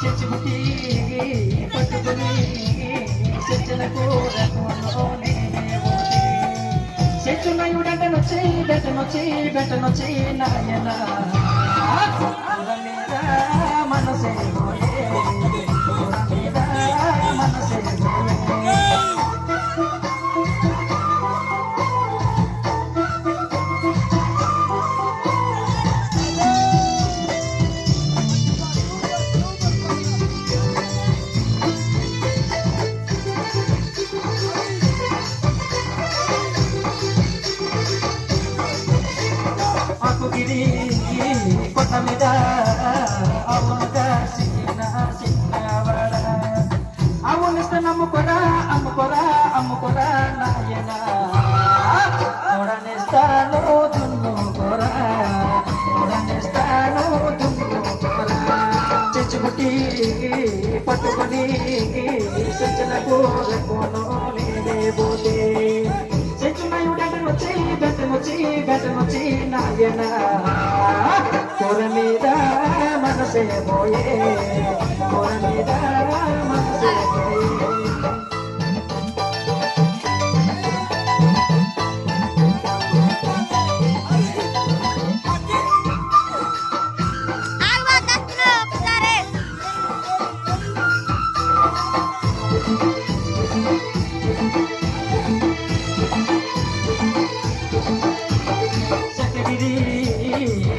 చెచ్చుబుట్టి పట్టుకుని చెచ్చలకు రకోనే చెట్టునయుడటనొచ్చి బెటనొచ్చి నాయన మీద మనసే మీద మనసే ఆకుగిరి కొట్ట మీద అవునుగా సిన్నవాడ అవునిస్తే అమ్ముకోరా నాయన ఓడనిస్తాను దున్నుకోరా చెచ్చుబుట్టి పట్టుకొని చెచ్చలకు రెక్కును నేనే పోతే బెటనొచ్చి నాయన కూర మీద మనసే పోయే కూర మీద మనసే పోయే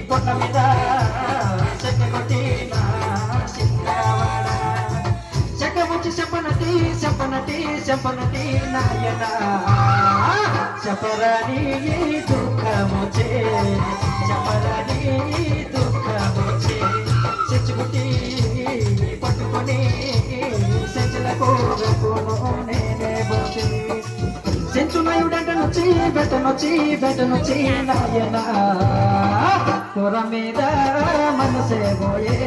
కొట్ట మీద చెక్క కొట్టిన సిన్నవాడ చెక్క వచ్చి చెప్పనటి నాయన చెప్పరాని దుఃఖమొచ్చే చెచ్చుబుట్టి పట్టుకొని సెంచులకు నేనే పోతే చెంచునయుడటనొచ్చి బెటనొచ్చి నాయన కూర మీద మనసే పోయే